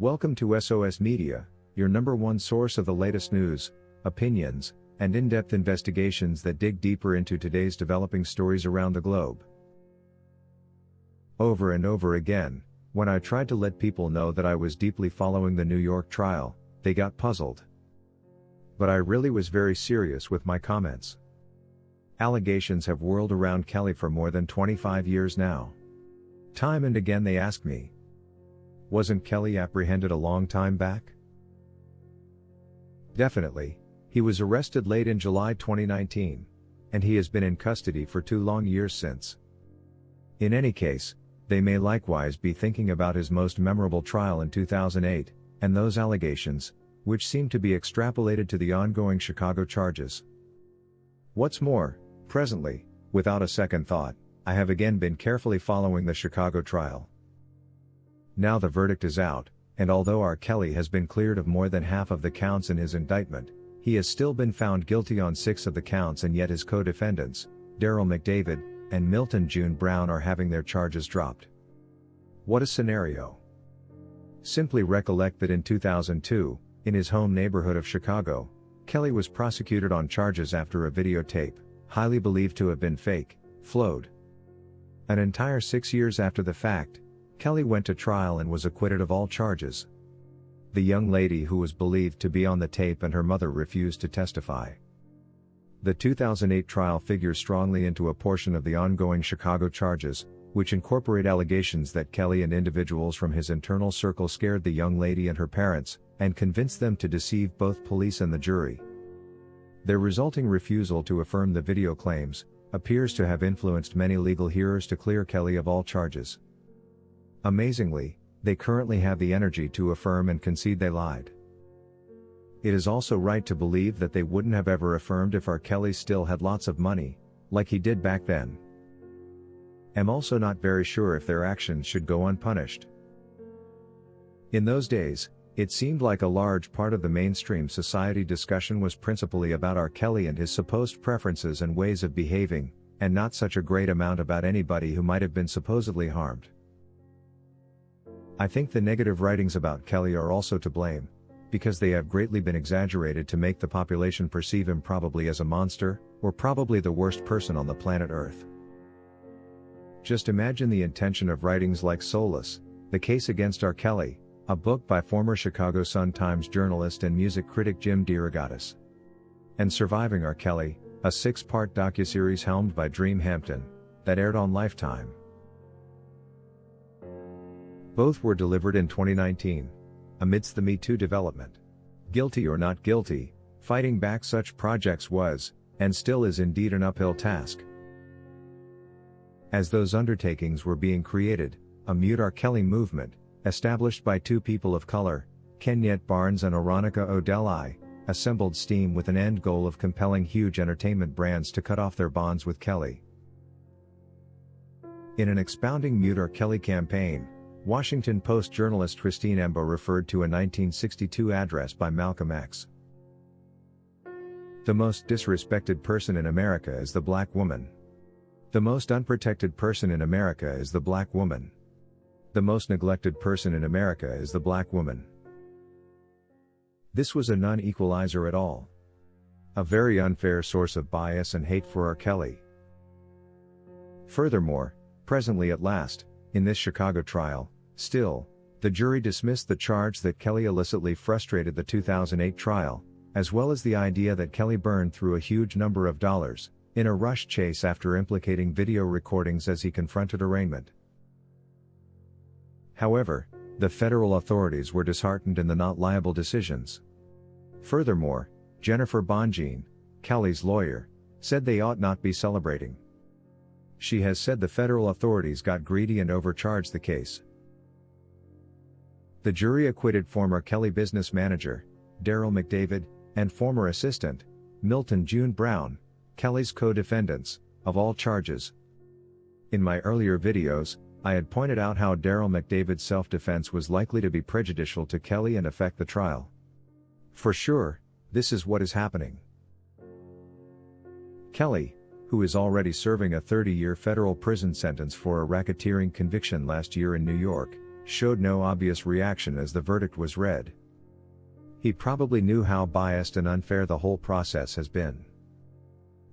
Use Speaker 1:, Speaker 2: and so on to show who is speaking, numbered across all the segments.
Speaker 1: Welcome to SOS Media, your number one source of the latest news, opinions, and in-depth investigations that dig deeper into today's developing stories around the globe. Over and over again, when I tried to let people know that I was deeply following the New York trial, they got puzzled. But I really was very serious with my comments. Allegations have whirled around Kelly for more than 25 years now. Time and again they ask me, wasn't Kelly apprehended a long time back? Definitely, he was arrested late in July 2019, and he has been in custody for 2 long years since. In any case, they may likewise be thinking about his most memorable trial in 2008, and those allegations, which seem to be extrapolated to the ongoing Chicago charges. What's more, presently, without a second thought, I have again been carefully following the Chicago trial. Now the verdict is out, and although R. Kelly has been cleared of more than half of the counts in his indictment, he has still been found guilty on 6 of the counts, and yet his co-defendants, Daryl McDavid and Milton June Brown, are having their charges dropped. What a scenario. Simply recollect that in 2002, in his home neighborhood of Chicago, Kelly was prosecuted on charges after a videotape, highly believed to have been fake, flowed. An entire 6 years after the fact, Kelly went to trial and was acquitted of all charges. The young lady who was believed to be on the tape and her mother refused to testify. The 2008 trial figures strongly into a portion of the ongoing Chicago charges, which incorporate allegations that Kelly and individuals from his internal circle scared the young lady and her parents, and convinced them to deceive both police and the jury. Their resulting refusal to affirm the video claims appears to have influenced many legal hearers to clear Kelly of all charges. Amazingly, they currently have the energy to affirm and concede they lied. It is also right to believe that they wouldn't have ever affirmed if R. Kelly still had lots of money, like he did back then. I'm also not very sure if their actions should go unpunished. In those days, it seemed like a large part of the mainstream society discussion was principally about R. Kelly and his supposed preferences and ways of behaving, and not such a great amount about anybody who might have been supposedly harmed. I think the negative writings about Kelly are also to blame, because they have greatly been exaggerated to make the population perceive him probably as a monster, or probably the worst person on the planet Earth. Just imagine the intention of writings like Soulless, The Case Against R. Kelly, a book by former Chicago Sun-Times journalist and music critic Jim DeRogatis, and Surviving R. Kelly, a 6-part docuseries helmed by Dream Hampton, that aired on Lifetime. Both were delivered in 2019, amidst the Me Too development. Guilty or not guilty, fighting back such projects was, and still is indeed, an uphill task. As those undertakings were being created, a Mute R. Kelly movement, established by 2 people of color, Kenyette Barnes and Oronika Odell, assembled steam with an end goal of compelling huge entertainment brands to cut off their bonds with Kelly. In an expounding Mute R. Kelly campaign, Washington Post journalist Christine Embo referred to a 1962 address by Malcolm X. The most disrespected person in America is the black woman. The most unprotected person in America is the black woman. The most neglected person in America is the black woman. This was a non-equalizer at all. A very unfair source of bias and hate for R. Kelly. Furthermore, presently at last, in this Chicago trial, still, the jury dismissed the charge that Kelly illicitly frustrated the 2008 trial, as well as the idea that Kelly burned through a huge number of dollars in a rush chase after implicating video recordings as he confronted arraignment. However, the federal authorities were disheartened in the not liable decisions. Furthermore, Jennifer Bonjean, Kelly's lawyer, said they ought not be celebrating. She has said the federal authorities got greedy and overcharged the case. The jury acquitted former Kelly business manager, Daryl McDavid, and former assistant, Milton June Brown, Kelly's co-defendants, of all charges. In my earlier videos, I had pointed out how Daryl McDavid's self-defense was likely to be prejudicial to Kelly and affect the trial. For sure, this is what is happening. Kelly, who is already serving a 30-year federal prison sentence for a racketeering conviction last year in New York, showed no obvious reaction as the verdict was read. He probably knew how biased and unfair the whole process has been.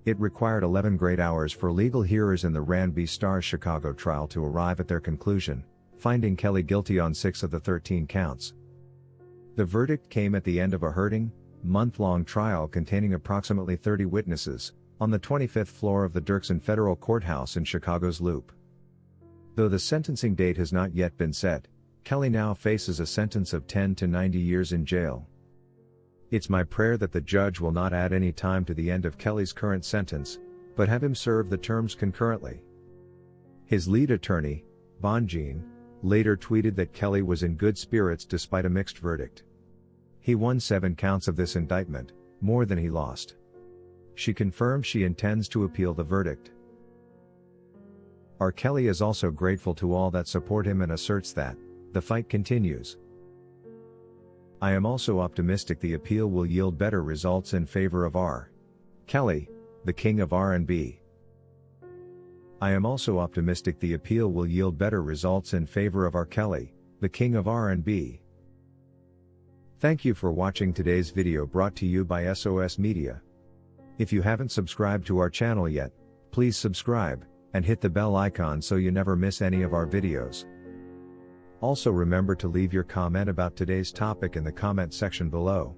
Speaker 1: It required 11 great hours for legal hearers in the Rand v. Starr's Chicago trial to arrive at their conclusion, finding Kelly guilty on 6 of the 13 counts. The verdict came at the end of a hurting, month-long trial containing approximately 30 witnesses, on the 25th floor of the Dirksen Federal Courthouse in Chicago's Loop. Though the sentencing date has not yet been set, Kelly now faces a sentence of 10 to 90 years in jail. It's my prayer that the judge will not add any time to the end of Kelly's current sentence, but have him serve the terms concurrently. His lead attorney, Bonjean, later tweeted that Kelly was in good spirits despite a mixed verdict. He won 7 counts of this indictment, more than he lost. She confirmed she intends to appeal the verdict. R. Kelly is also grateful to all that support him and asserts that the fight continues. I am also optimistic the appeal will yield better results in favor of R. Kelly, the king of R&B. I am also optimistic the appeal will yield better results in favor of R. Kelly, the king of R&B. Thank you for watching today's video brought to you by SOS Media. If you haven't subscribed to our channel yet, please subscribe, and hit the bell icon so you never miss any of our videos. Also remember to leave your comment about today's topic in the comment section below.